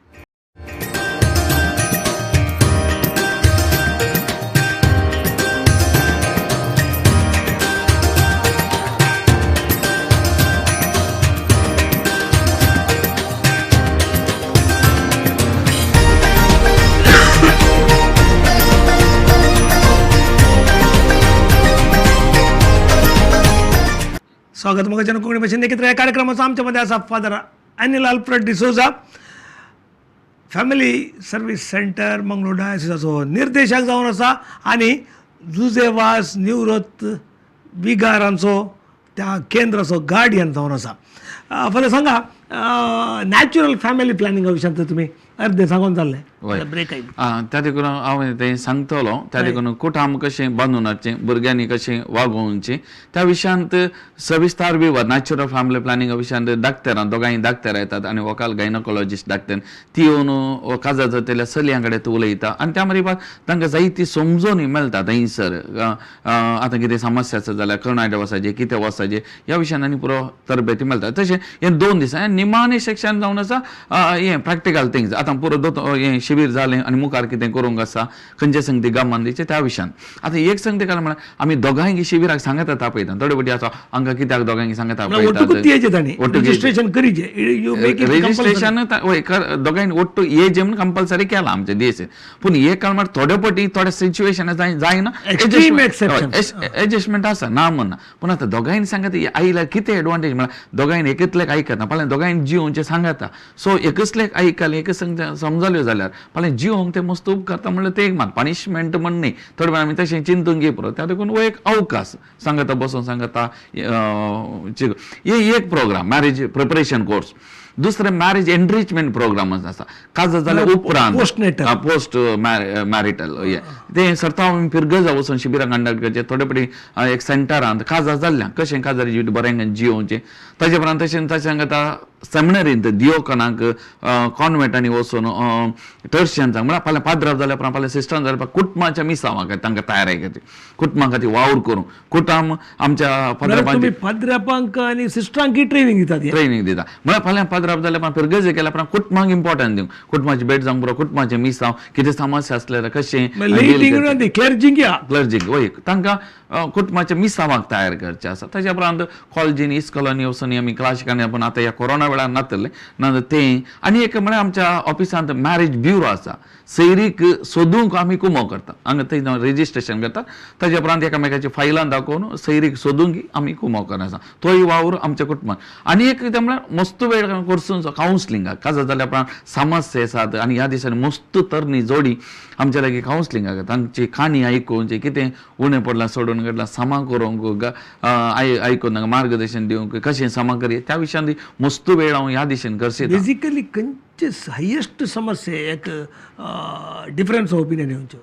स्वागत मग कोकणी भाषेन एकत्र या कार्यक्रमाचा आमच्यामध्ये असा father Anil Alfred D'Souza family service center Mangalore डायसिसाचो निर्देशक जावन आसा आनी जुजेवास निवृत्त विगारांचो त्या केंद्राचो गार्डियन जावन आसा फादर सांगा नॅचरल फॅमिली प्लॅनिंगा विशयान तर तुमी अर्दें सांगून जाल्लें ब्रेक आहे त्या देखून हांवें तें सांगतलो त्या देखून कुटाम कशें बांदूनाचें भुरग्यांनी कशें वागोवचें त्या विशयांत सविस्तार विवर नॅचरल फॅमिली प्लॅनिंगा विशयांत डाक्तरां दोगांय डाक्तर येतात आनी वोकाल गायनोकॉलॉजिस्ट डाक्टर ती येवन काजार जातल्या चलयां कडेन उलयता आनी त्या मारीफाट तांकां जायती समजोनी मेळटा थंयसर आतां कितें समस्या आसा जाल्यार कर्नाटक वसाचें कितें वसाचें ह्या विशयान आनी पुरो तरबेती मेळटा तशें हे 2 दिसां निमाणें सेक्शन जावन आसा हें प्रॅक्टिकल थिंग्स आतां पुरो हें शिबीर जालें आनी मुखार कितें करूंक आसा खंयचे संगती गामान दिवचे त्या विशयान आतां एक संगती काल म्हळ्यार आमी दोगांय शिबिराक सांगता तापयता थोडे फावटी आसा हांकां कित्याक दोगांय सांगता रजिस्ट्रेशन रजिस्ट्रेशन दोगांय ओट्टू एज म्हण कंपल्सरी केला आमचे देश पूण हे काल म्हळ्यार थोडे फावटी थोडे सिच्युएशन जायना एडजस्टमेंट आसा ना म्हणना पूण आतां दोगांयनी सांगता आयल्यार कितें एडवांटेज म्हळ्यार दोगांयनी एकतलेक आयकता फाल्यां दोगांयनी जिवोवचें सांगता सो एकसलेक आयकलें एक समजल्यो जाल्यार फाल्यां जिवोवंक ते मस्त उपकारता म्हणल्यार ते एक मात पनिशमेंट म्हण न्ही थोडे वेळ आमी तशें चिंतून घे पुरो त्या देखून हो एक अवकाश सांगता बसून सांगता हे एक प्रोग्राम मॅरेज प्रिपरेशन कोर्स दुसरे मॅरेज एनरिचमेंट प्रोग्राम आसा काजार जाल्यार उपरांत पोस्ट मॅरिटल ते सर्तांव पिरगजा वचून शिबिरां कंडक्ट करचे थोडे फावटी एक सेंटरांत काजार जाल्ल्या कशें काजार बरें जिवोवचें ताचे उपरांत तशें सांगता सेमिनरींत दियोकनाक कॉन्वेंटांनी वचून टर्शियन्सांक म्हळ्यार फाल्यां पाद्राव जाल्या उपरांत फाल्यां सिस्टरांक जाल्यार कुटुंबाच्या मिसावांक तांकां तयारी करची कुटुंबा खातीर वावर करूं कुटुंब आमच्या पाद्रापांक आनी सिस्टरांक ट्रेनिंग दिता म्हळ्यार फाल्यां पाद्राव जाल्या उपरांत पिरगजे केल्या उपरांत कुटुंबाक इम्पॉर्टन्स दिवंक कुटुंबाची भेट जावंक पुरो कुटुंबाचें मिसांव कितें समस्या आसल्यार कशें क्लर्जींग वय तांकां कुटुंबाच्या मिसावांक तयार करचें आसा ताच्या उपरांत कॉलेजींनी इस्कॉलांनी वचून आमी क्लास शिकणे पूण आतां ह्या कोरोना वेळार नातले ना तें आनी एक म्हळ्यार आमच्या ऑफिसांत मॅरेज ब्युरो आसा सैरीक सोदूंक आमी कुमो करता हांगा थंय रेजिस्ट्रेशन करता ताच्या उपरांत एकामेकाची फायलां दाखोवन सैरीक सोदूंक आमी कुमो करना आसा तोय वावर आमच्या कुटुंबान आनी एक कितें म्हळ्यार मस्त वेळ करसून कावन्सिलिंगाक काजार जाल्या उपरांत समस्या आसात आनी ह्या दिसांनी मस्त तरणी जोडी आमच्या लागीं कावन्सिलिंगाक तांची काणी आयकून जें कितें उणें पडलां सोडून काडलां समा करूंक आयकून तांकां मार्गदर्शन दिवंक कशें समा करया त्या विशयान मस्त वेळ हांव ह्या दिशेन करचें बेजिकली खंयचे हायेस्ट समस्या एक डिफरन्स ऑफ ओपिनियन येवच्यो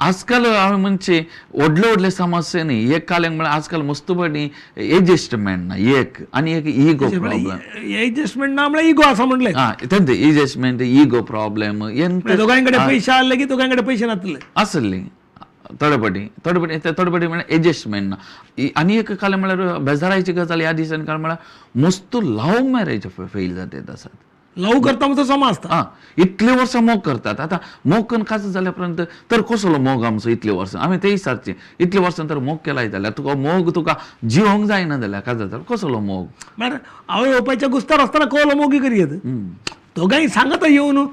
आजकाल हांवें म्हणचे व्हडले समस्या न्ही एक काल्यांक म्हळ्यार आजकाल मस्त बरी एडजस्टमेंट ना एक आनी एक इगो प्रॉब्लेम एडजस्टमेंट ना म्हळ्यार इगो आसा म्हणलें तेंच एडजस्टमेंट इगो प्रॉब्लेम दोगांय कडेन पयशे आसले की दोगांय कडेन पयशे नासले आसली थोडे फावटी म्हळ्यार एडजस्टमेंट ना आनी एक काल म्हळ्यार बेजाराची गजाल ह्या दिसांनी काल म्हळ्यार मस्त लव मॅरेज फेल जातात आसात लव करता म्हणटा समाज इतले वर्सां मोग करतात आतां मोग करून काज जाल्या पर्यंत तर कसलो मोग आमचो इतले वर्सां आमी तेय सारचें इतले वर्सां तर मोग केलाय जाल्यार तुका मोग तुका जिवोंक जायना जाल्यार काज जाल्यार कसलो मोग म्हळ्यार आवय बापायच्या गुस्तार आसतना कळलो मोगी करीत दोगांय सांगता येवन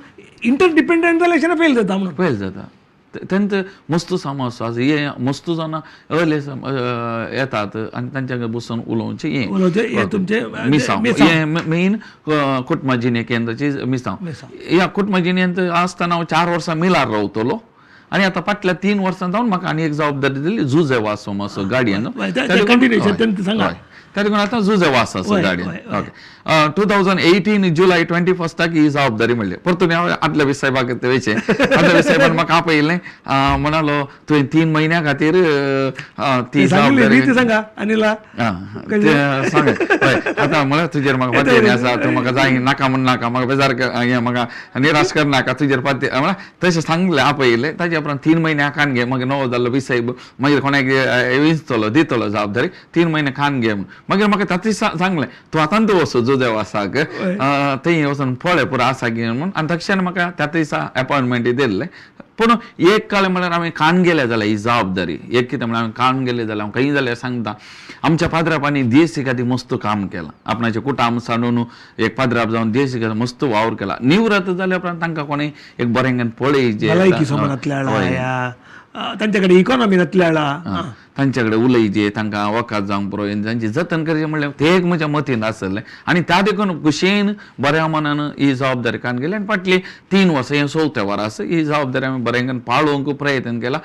इंटरडिपेंडंट जाल्यार फेल जाता म्हणून फेल जाता तेंत मस्त समस्या हे मस्त जाणां अर्ले येतात आनी तांच्या बसून उलोवचें हें मिसांव हें मेन कुटुंबा जिणे केंद्राची मिसांव ह्या कुटुंबा जिणेंत आसतना हांव 4 वर्सां मिलार रावतलो आनी आतां फाटल्या 3 वर्सां जावन म्हाका आनी एक जबाबदारी दिली जुजे वासो मातसो गाडयेन त्या देखून आतां जुजे वास आसा गाडयेन ओके 2018 जुलय 21 ही जबाबदारी म्हणली परतून हांव आदल्या विसायबाक वयचें आदल्या विसायबान म्हाका आपयलें म्हणालो तुवें 3 म्हयन्या खातीर ती जबाबदारी सांगा अनिला सांग आतां म्हळ्यार तुजेर म्हाका पातयेनी आसा तूं म्हाका जाय नाका म्हण नाका म्हाका बेजार हें म्हाका निराश कर नाका तुजेर पातय म्हळ्यार तशें सांगलें आपयलें ताच्या उपरांत 3 म्हयने खान घे मागीर नवो जाल्लो विसायब मागीर कोणाक विंचतलो दितलो जबाबदारी 3 म्हयने खान घे मागीर म्हाका तातूंत सांगलें तूं आतां तूं वचो जुजे वासाक थंय वचून पळय पुरो आसा की म्हूण आनी तक्षण म्हाका त्या दिसा अपॉयंटमेंट दिल्लें पूण एक काल म्हळ्यार हांवें कान गेले जाल्यार ही जबाबदारी एक कितें म्हळ्यार हांवें कान गेले जाल्यार हांव खंय जाल्यार सांगता आमच्या पाद्रापांनी देशी खातीर मस्त काम केलां आपणाचें कुटाम सांडून एक पाद्राप जावन देशी खातीर मस्त वावर केला निवृत्त जाल्या उपरांत तांकां कोणें एक बरें पळय जे तांच्या कडेन इकॉनॉमी नातल्या तांच्याकडे उलयचे तांकां वकात जावंक पुरो तांची जतन करचें म्हणल्यार तें एक म्हज्या मतीन आसलें आनी त्या देखून कुशेन बऱ्या मनान ही जबाबदारी कान गेली आनी फाटली 3 वर्सां हें 4थें वर आसा ही जबाबदारी आमी बरें पाळोवंक प्रयत्न केला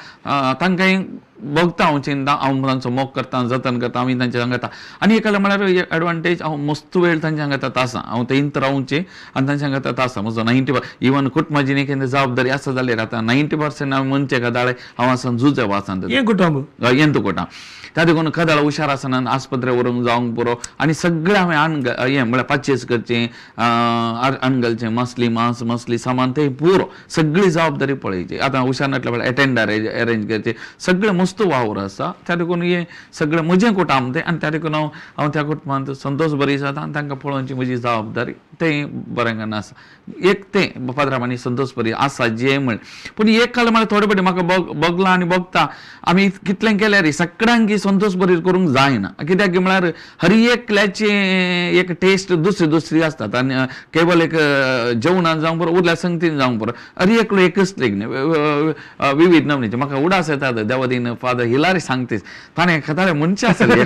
तांकांय बघता हांव चिंता हांव तांचो मोग करता जतन करता आमी तांचे सांगता आनी एक म्हणल्यार एडवांटेज हांव मस्त वेळ तांचे सांगता आसा हांव ते इंत रावचे आनी तांचे सांगता आसा म्हजो 90 इवन कुटुंबाची एक जबाबदारी आसा जाल्यार आतां 90% हांव मनचे कदाळे हांव आसन झुजे वाचन हें कुटुंब ಎಂತ ಕೊಟ್ಟ त्या देखून कदाळ हुशार आसतना आस्पत्रे व्हरूंक जावंक पुरो आनी सगळें हांवें हें म्हळ्यार परचेस करचें घालचें मसली मांस मसली सामान तें पुरो सगळी जबाबदारी पळयची आतां हुशार नाटल्या वेळार अटेंडर अरेंज करचें सगळें मस्त वावर आसा त्या देखून हें सगळें म्हजें कुटुंब तें आनी त्या देखून हांव त्या कुटुंबांत संतोश बरी जाता आनी तांकां पळोवची म्हजी जबाबदारी तें बरें करना आसा एक तें पात्रांवांनी संतोश बरी आसा जें म्हण पूण एक काल म्हळ्यार थोडे फावटी म्हाका बगलां आनी बगता आमी कितलें केल्यार सगळ्यांक संतोष बरी करूंक जायना कित्याक म्हळ्यार हर एकल्याची एक टेस्ट दुसरी आसतात आनी केवळ एक जेवणान जावंक पुरो उरल्या संगतीन जावंक पुरो हर एकलो एकच न्ही विविध नमनीचे म्हाका उडास येता देवादीन फादर हिलारी सांगतेच ताणें खताळे मनशां आसले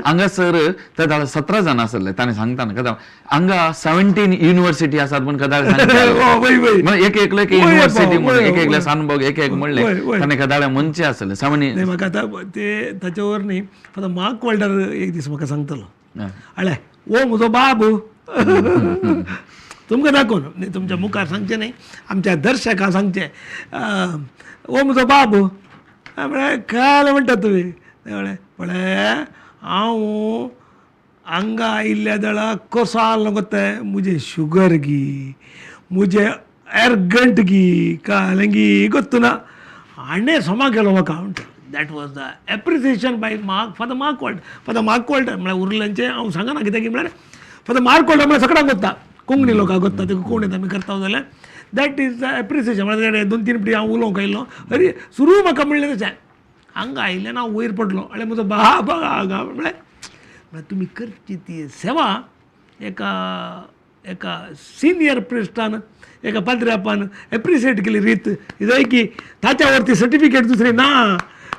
हांगासर ते 17 जाण आसले ताणें सांगताना कदा हांगा 17 युनिवर्सिटी आसात म्हूण कदाळे सांगता एक एकलो एक युनिवर्सिटी म्हणून एक एकल्या सानभोग एक म्हणलें ताणें कदाळे मनचे आसले 17 म्हाका आतां ते ताच्या वर न्ही फक्त मार्क वॉल्टर एक दीस म्हाका सांगतलो हळ्या ओ म्हजो बाबू तुमकां दाखोवन तुमच्या मुखार सांगचें न्ही आमच्या दर्शकांक सांगचें ओ म्हजो बाबू म्हळ्यार काय म्हणटा तुमी म्हळ्यार हांव हांगा आयिल्ल्या दळा कसो आसलो कोत्ताय मुजे शुगर गी मुजे एरगंट गी कालंगी गोत्तू ना हाणें सोमा केलो म्हाका म्हणटा that was the appreciation by for the Mark Walter म्हळ्यार उरल्यांचें हांव सांगना कित्याक म्हळ्यार फॉर द मार्क वॉल्टर म्हळ्यार सगळ्यांक कोत्ता कोंकणी लोकांक कोत्ता ते कोंकणीत आमी करता जाल्यार दॅट इज द एप्रिसिएशन म्हळ्यार 2-3 फावटी हांव उलोवंक आयिल्लो अरे सुरू म्हाका म्हणलें तशें हांगा आयिल्ल्यान हांव वयर पडलो अरे म्हजो बाब हांगा म्हळ्यार तुमी करची ती सेवा एका सिनियर प्रिस्टान एका पाद्र्यापान एप्रिसिएट केली रीत जाय की ताच्या वरती सर्टिफिकेट दुसरी ना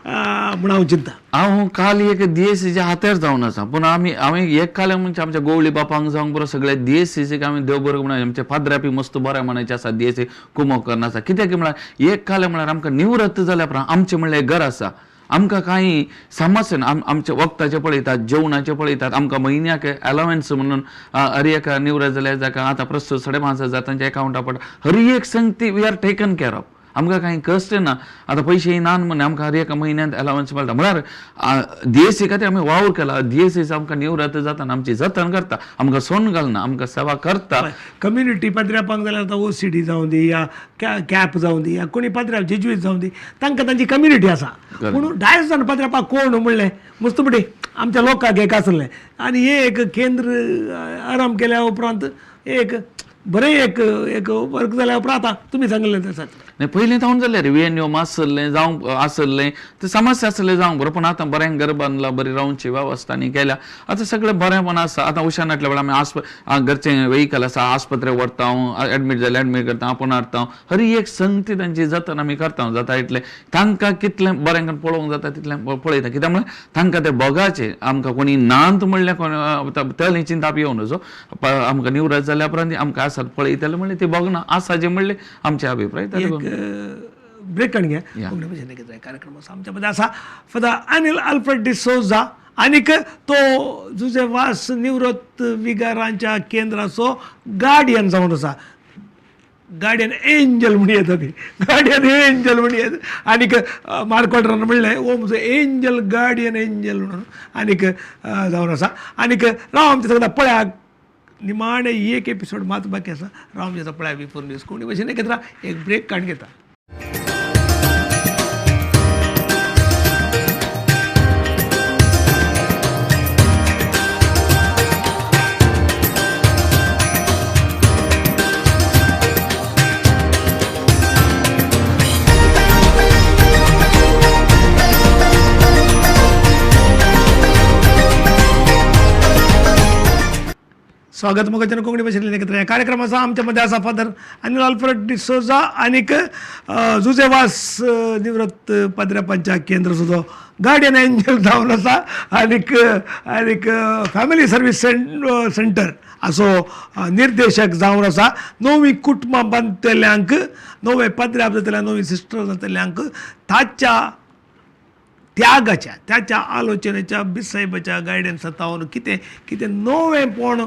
म्हूण हांव चिंता हांव काल एक DSCच्या हातेर जावन आसा पूण हांवें एक काल म्हणजे आमच्या गवळी बापांक जावंक बरो सगळे DSCक आमी देव बरो म्हणून आमचे फादरापी मस्त बरें म्हणायचे आसा DSC कुमोकर्ण आसा कित्याक म्हळ्यार एक काल म्हळ्यार आमकां निवृत्त जाल्या उपरांत आमचें म्हणल्यार घर आसा आमकां कांय समस्या ना आमचे वखदाचे पळयतात जेवणाचे पळयतात आमकां म्हयन्याक अलावन्स म्हणून हर एक निवृत्त जाल्यार जाका आतां प्रस्तूत 5,500 तांच्या एकाउंटार पडटा हर एक संगती we are taken care of आमकां कांय कश्ट ना आतां पयशे येनात म्हण आमकां हर एका म्हयन्यांत अलावन्स मेळटा म्हळ्यार DSC खातीर आमी वावर केला DSC आमकां निवृत्त जाताना आमची जतन करता आमकां सोन घालना आमकां सेवा करता कम्युनिटी पाद्र्यापांक जाल्यार आतां OCD जावं दी या कॅप जावं दी या कोणी पाद्र्या जेजुईत जावं दी तांकां तांची कम्युनिटी आसा पूण डायरेक्ट पाद्र्यापाक कोण म्हणलें मुस्तपटी आमच्या लोकांक एक आसलें आनी हे एक केंद्र आराम केल्या उपरांत एक बरें एक वर्क जाल्या उपरांत आतां तुमी सांगलें तशें नाही पयलीं जावन जालें रिवेन्यू आसलें जावं आसलें ते समस्या आसलें जावंक बरो पूण आतां बरें घर बांदलां बरी रावची वेवस्था न्ही केल्या आतां सगळें बरेंपण आसा आतां हुशार नाटल्या वेळार आमी घरचें वेहिकल आसा आस्पत्रे व्हरता हांव एडमीट जाल्यार एडमीट करता आपूण हाडटा हर एक संगती तांची जतन आमी करता जाता इतलें तांकां कितलें बरें करून पळोवंक जाता तितलें पळयता कित्याक म्हळ्यार तांकां ते बोगाचे आमकां कोणी नांत म्हणल्यार तें चिंताप येवं नजो आमकां निवृत्त जाल्या उपरांत आमकां आसात पळयतले म्हणलें ती बगना आसा जें म्हणलें आमचे अभिप्राय ब्रेक काढून घ्या कार्यक्रम आमच्या मध्ये असा for the Anil Alfred D'Souza आनीक तो जुजे वास निवृत्त विगारांच्या केंद्राचो गार्डियन जावन आसा गार्डियन एंजल म्हणून येता ती गार्डियन एंजल म्हणून येता आनीक मार्कॉल्टरान म्हणलें ओ म्हजो एंजल गार्डियन एंजल म्हणून आनीक जावन आसा आनीक राव आमचे सगळ्या पळयाक निमाणे एक एपिसोड मात बाकी आसा राव आमचे पळया बिफोर न्यूज कोणी भशेन एक ब्रेक काडून घेता स्वागत मोगजन कोंकणी भाषेतले एकत्र या कार्यक्रमाचा आमच्यामध्ये असा फादर अनिल अल्फ्रेड डिसोजा आणिक जुजेवास निवृत्त पाद्र्यापांच्या केंद्र सुद्धा गार्डियन एंजल जावन आसा आणिक फॅमिली सर्वीस सेंटर असो निर्देशक जावन आसा नवी कुटुंबां बांदतल्यांक नवे पाद्र्या जातल्या नवी सिस्टर जातल्यांक ताच्या त्यागाच्या त्याच्या आलोचनेच्या बिसाहेबाच्या गायडन्सांत कितें कितें नवेंपण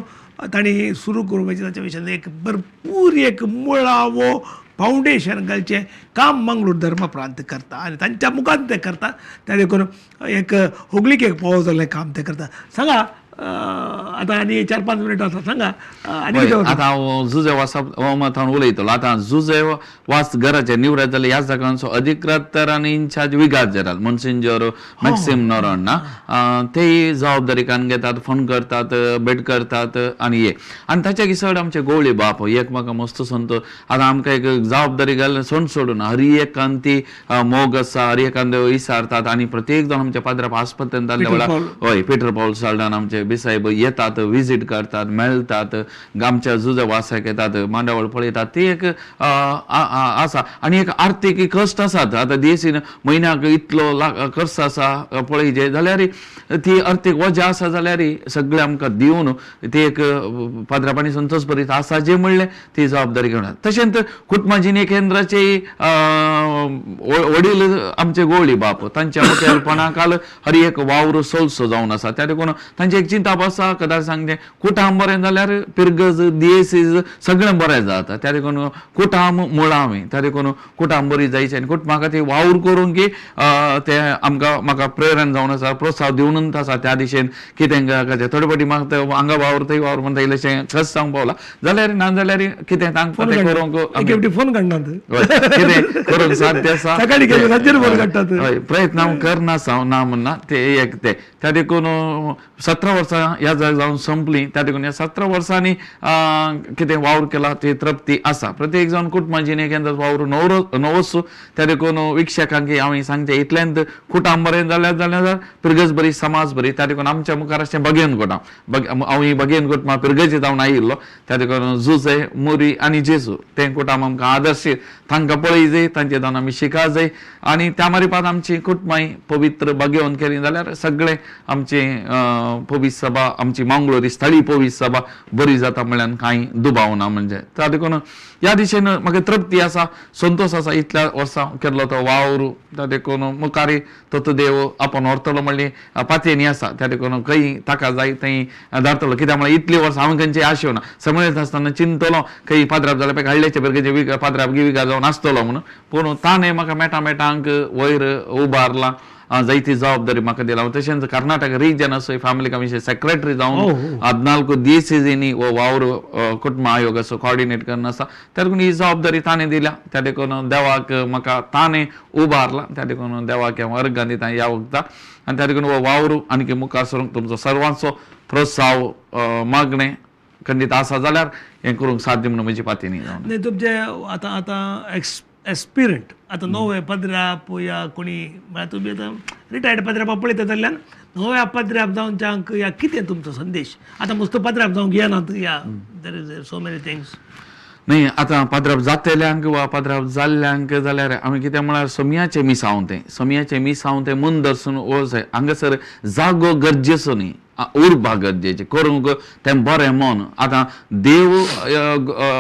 तांणी सुरू करपाचें ताच्या विशयान एक भरपूर एक मुळावो फावंडेशन घालचें काम मंगळूर धर्म प्रांत करता आनी तांच्या मुखार ते करता त्या देखून एक होगलीक एक पावो जाल्लें काम ते करता सांगा आतां आनी 4-5 मिनटां आसा सांगा आनी कितें आतां हांव जुजे वासांत उलयतलो आतां जुजे वास घराचे निवृत्त जाले ह्या जागांचो अधिकृतर आनी इन्चार्ज विगार जनरल मोन्सिंजर मॅक्सिम नॉरन ना तेय जबाबदारीकान घेतात फोन करतात भेट करतात आनी हे आनी ताच्या घिसड आमचे गवळी बाप एक म्हाका मस्त संत आतां आमकां एक जबाबदारी घाल सोड सोडून हर एकान ती मोग आसा हर एकान विचारतात आनी प्रत्येक जाण आमच्या पाद्रा आस्पत्रेंत जाल्ल्या वेळार हय पिटर पॉल साल्डान आमचे बिसाहेब येतात विजीट करतात मेळतात आमच्या जुजे वासाक येतात मांडावळ पळयतात ती एक आसा आनी एक आर्थीक कश्ट आसात आतां देसीन म्हयन्याक इतलो खर्च आसा पळयचे जाल्यार ती अर्थीक वजा आसा जाल्यार सगळे आमकां दिवन ती एक पाद्रापाणी संतोष भरीत आसा जे म्हणलें ती जबाबदारी घेवनात तशेंच कुटुंबाजिने केंद्राचे वडील आमचे गवळी बाप तांच्या मुखेलपणाखाल हर एक वावर सोलसो जावन आसा त्या देखून तांची एक चिंता आसा कदाच सांगते कुटाम बरें जाल्यार पिरगज दियेसीज सगळें बरें जाता त्या देखून कुटाम मुळावें त्या देखून कुटाम बरी जायची आनी कुटुंबा खातीर वावर करूंक की ते आमकां म्हाका प्रेरण जावन आसा प्रोत्साहन दिवनूच आसा त्या दिशेन कितें थोडे फावटी म्हाका हांगा वावर थंय वावर म्हणटा इल्लेशें खस सांग पावला जाल्यार ना जाल्यार कितें तांकां तें करूंक फोन काडनात कितें करूंक साध्य आसा सकाळी केले रातचेर फोन काडटात हय प्रयत्न हांव करना ना म्हणना ते एक ते त्या देखून 17 वर्सां ह्या जावन संपली त्या देखून ह्या 17 वर्सांनी कितें वावर केला ती तृप्ती आसा प्रत्येक जावन कुटुंबाजिने केंद्र वावर नवोच त्या देखून विक्षकांक हांव सांगते इतल्यांत कुटाम बरें जाल्यार पिरगज बरी समाज बरी त्या देखून आमच्या मुखार अशें बगेन कुटाम हांव ही बगेन कुटुंबा पिरगजी जावन आयिल्लो त्या देखून जुजे मोरी आनी जेजू तें कुटाम आमकां आदर्श तांकां पळय जाय तांचे जावन आमी शिका जाय आनी त्या मारिपात आमची कुटुंबाय पवित्र बगेवन केली जाल्यार सगळे आमची पवित्र सभा आमची मंगळुरी स्थळी पवित्र सभा बरी जाता म्हळ्यार कांय दुबाव ना म्हणजे त्या देखून ह्या दिशेन म्हाका तृप्ती आसा संतोष आसा इतल्या वर्सां केल्लो तो वावर त्या देखून मुखारी तो देव आपूण व्हरतलो म्हणली पातयेनी आसा त्या देखून खंय ताका जाय थंय धाडटलो कित्याक म्हळ्यार इतली वर्सां हांवें खंयची आशेव ना समळीत आसतना चिंतलो खंय पाद्राप जाल्यार पळय हाडल्याचे भुरग्याचे पाद्राप विकार जावन आसतलो म्हणून पूण ताणें म्हाका मेटांक वयर उबारला जायती जबाबदारी म्हाका दिला तशेंच कर्नाटक रिजन असो फॅमिली कमिशन सेक्रेटरी जावन 14 दिएसीजींनी वावर कुटुंब आयोग असो कॉर्डिनेट करन आसा त्या देखून ही जबाबदारी ताणें दिल्या त्या देखून देवाक म्हाका ताणें उबारला त्या देखून देवाक हांव अर्घ दिता ह्या वखदार आनी त्या देखून हो वावर आनीक मुखार सरूंक तुमचो सर्वांचो प्रोत्साहन मागणें खंडीत आसा जाल्यार हें करूंक साध्य म्हणून म्हजी पातयेनी जावन नाही तुमचे आतां एस्पिरंट आतां नवे पद्र्याप या कोणी म्हळ्यार तुमी आतां रिटायर्ड पद्र्याप पळयता जाल्ल्यान नव्या पद्र्याप जावनच्यांक या कितें तुमचो संदेश आतां मस्त पद्र्याप जावंक येनात या there is so many things न्ही आतां पाद्राप जातल्यांक वा पाद्राप जाल्ल्यांक जाल्यार आमी कितें म्हळ्यार सोमयाचें मिसांव तें मन दर्शन वचय हांगासर जागो गरजेचो न्ही उर्बा गरजेचें करूंक तें बरें मन आतां देव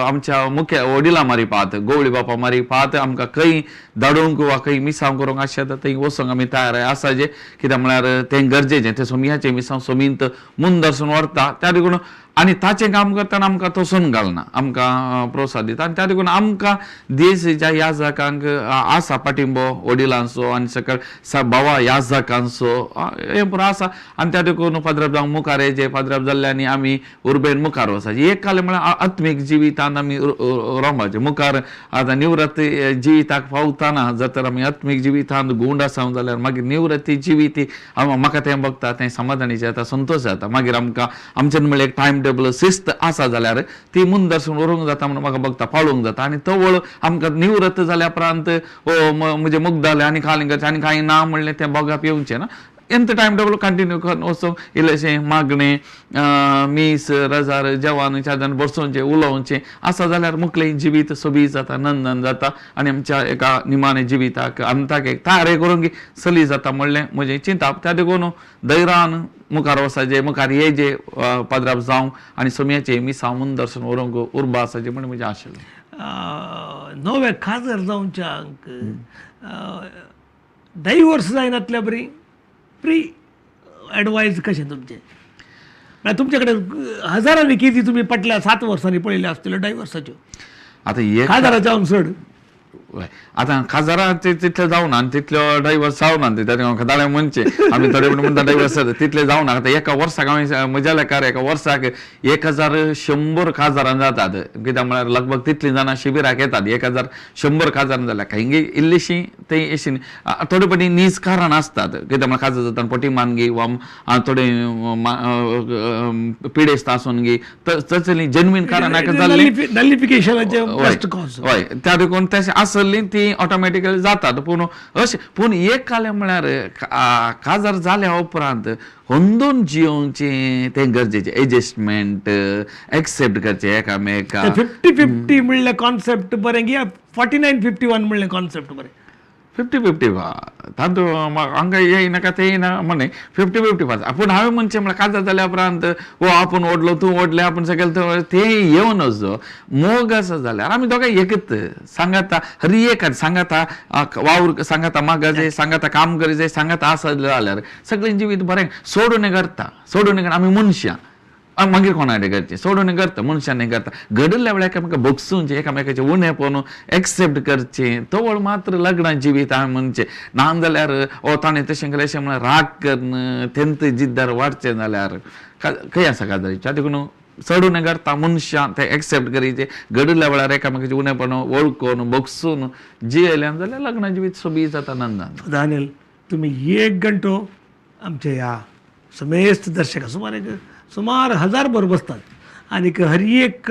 आमच्या मुख्य वडिलां मारिपात गवळी बापा मारिपात आमकां खंय धाडूंक वा खंय मिसांव करूंक आसता थंय वचूंक आमी तयार आसा जे कित्याक म्हळ्यार तें गरजेचें तें सोमयाचें मिसांव सोमींत मन दर्शन व्हरता त्या देखून आनी ताचें काम करतना आमकां तोसून घालना आमकां प्रोत्साहन दिता आनी त्या देखून आमकां देशच्या ह्या जागांक आसा पाठिंबो वडिलांचो आनी सकयल भावा ह्या जागांचो हें पुरो आसा आनी त्या देखून पाद्राप जावंक मुखार जे पाद्राप जाल्ल्यानी आमी उर्बेन मुखार वचाचे एक काल म्हळ्यार आत्मीक जिवितांत आमी रमपाचे मुखार आतां निवृत्ती जिविताक पावतना जर तर आमी आत्मीक जिवितांत गुंड आसात जाल्यार मागीर निवृत्ती जिवीत म्हाका तें बघता तें समाधानी जाता संतोश जाता मागीर आमकां आमच्यान म्हळ्यार एक टायम टेबल शिस्त आसा जाल्यार ती मन दर्शन व्हरूंक जाता म्हणून म्हाका बघता पाळूंक जाता आनी तो वळ आमकां निवृत्त जाल्या उपरांत म्हणजे मुग्ध जालें आनी खाली करचें आनी कांय ना म्हणलें तें बघप येवचें ना ಎಂತ ಟೈಮ್ ಟೇಬಲ್ ಕಂಟಿನ್यू करन वचोंक इल्लेशें मागणें मीस रजार जेवण चादन बसोवचें उलोवचें आसा जाल्यार मुखलें जिवीत सोबीत जाता नंदन जाता आनी आमच्या एका निमाणे जिविताक अंताक एक तारे करूंक चली जाता म्हणलें म्हजें चिंतप त्या देखून धैर्यान मुखार वसाचें मुखार येजे पाद्राप जावंक आनी सोम्याचें मिसांवून दर्शन व्हरूंक उर्बा आसाचें म्हण म्हजें आशिल्लें. नवे खासदार जावच्याक 10 वर्स जायनातल्या बरी प्री एडवायज कशें तुमचें म्हळ्यार तुमचे कडेन हजारांनी केसी तुमी पटल्या 7 वर्सांनी पळयल्यो आसतल्यो 10 वर्साच्यो आतां हे खासदाराच्या चड आतां खासदारां तितले जावना आनी तितल्यो डायवर्स जावना ताका दाळे म्हणचे आमी थोडे म्हणटा डायवर्स तितले जावना. आतां एका वर्साक हांवें म्हज्या लेखार एका वर्साक 1100 खासदारां जातात कित्याक म्हळ्यार लगभग तितलीं जाणां शिबिराक येतात 1100 खासदारां जाल्यार कांय इल्लीशीं ते अशीं थोडे फावटी नीज कारण आसतात कित्याक म्हळ्यार खासदार जातना पोटी मानगी वा थोडे पिडेस्त आसून गी तसलीं जेन्युइन कारणाक जाल्लीं हय त्या देखून तशें आसली ती ऑटोमॅटिकली जातात पूण अशें पूण एक कालें म्हळ्यार खासदार जाल्या उपरांत होंदून जियोवचें तें गरजेचें एडजस्टमेंट एक्सेप्ट करचें एकामेका 50-50 म्हणलें कॉन्सेप्ट बरें गी 49-51 म्हणलें कॉन्सेप्ट बरें 50-50 तातूंत हांगा येयनाका ते येयना म्हणे 50-50 पूण हांवें म्हणचें म्हळ्यार खासदार जाल्या उपरांत वो आपूण ओडलो तूं ओडलें आपूण सगळें तें येवन वचो मोग आसा जाल्यार आमी दोगांय एकच सांगाता हरी एक सांगाता वावर सांगाता मागाचें सांगाता काम करीचें सांगाता आसा जाल्यार सगळें जिवीत बरें सोडून करता आमी मनशां मागीर कोणाकडे करचें सोडून करता मनशांनी करता घडल्या वेळार एकामेका भोगसूंचें एकामेकाचें उणें पळोवन एक्सेप्ट करचें तवळ मात्र लग्ना जिवीत हांवें म्हणचें ना जाल्यार ओ ताणें तशें केलें अशें म्हळ्यार राग करन तेंत जिद्दार वाडचें जाल्यार खंय आसा काजारीच्या देखून सोडून करता मनशां तें एक्सेप्ट करीचें घडल्या वेळार एकामेकाचें उणेंपण वळखून भोगसून जियेल्यान जाल्यार लग्ना जिवीत सोबीत जाता नंदान. दानियल तुम्ही 1 घंटो आमच्या ह्या समेस्त दर्शका सुमार 1000 भर बसतात आणि हर एक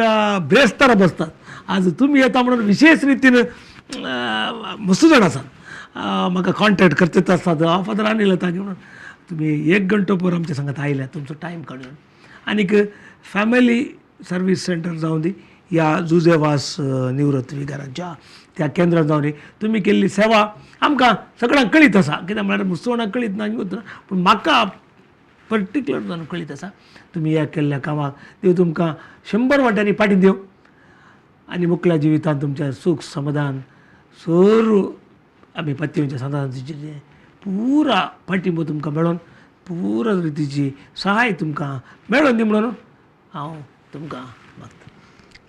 ब्रेस्तार बसतात. आज तुम्ही येता म्हणून विशेष रितीनं मसूजण आसात म्हाका कॉन्टॅक्ट करतात आसतात फादर अनिल येता म्हणून तुम्ही 1 घंटो पर आमच्या सांगात आयल्या तुमचो टायम काडून आनीक फॅमिली सर्वीस सेंटर जावन दी या जुजेवास निवृत्त विगारांच्या त्या केंद्रात जावन दी तुमी केल्ली सेवा आमकां सगळ्यांक कळीत आसा कित्याक म्हळ्यार मुसोवणाक कळीत ना पूण म्हाका पर्टिक्युलर जावन कळीत आसा तुमी ह्या केल्ल्या कामाक देव तुमकां 100 वाट्यांनी पाटी देव आनी मुखल्या जिवितांत तुमच्या सूख समाधान सर्व आमी पत्नीच्या समाधानाची पुरा पाठिंबो तुमकां मेळोन पुरा रितीची सहाय तुमकां मेळोन दी म्हणून हांव तुमकां मागता.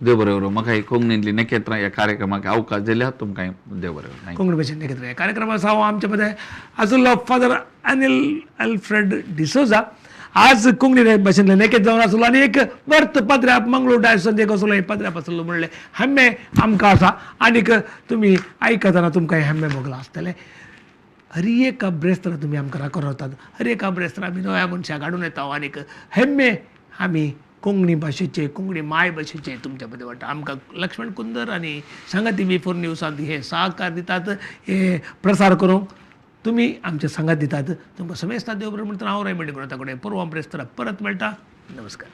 देव बरें करूं. म्हाका ही कोंकणींतली नखेत्रां ह्या कार्यक्रमाक अवकाश दिल्यार तुमकां देव बरें करूं. कोंकणी भाशेन नखेत्र ह्या कार्यक्रमात हांव आमचे मध्ये आसलो फादर अनिल अल्फ्रेड डिसोजा आज कोंकणी भाशेंतले नखेत्र जावन आसलो आनी एक वर्त पत्र्याप मंगळूर डायसंत एक असलो पत्र्याप आसलो म्हणलें हेम्मे आमकां आसा आनीक तुमी आयकतना तुमकां हेम्मे मोगला आसतलें. हर एक ब्रेस्तार तुमी आमकां राखतात हर एक ब्रेस्तार आमी नव्या मनशाक हाडून येता आनीक हेम्मे आमी कोंकणी भाशेचे कोंकणी माय भाशेचे तुमच्या मध्ये वाटता आमकां लक्ष्मण कुंदर आनी सांगाती B4 न्यूजांत हे सहकार दितात हे प्रसार करूंक तुमी आमचे सांगात दितात तुमकां समेस्त देव बरें म्हणटा हांव रायमंडी करून ताकडे परवा ब्रेस्तार परत मेळटा. नमस्कार.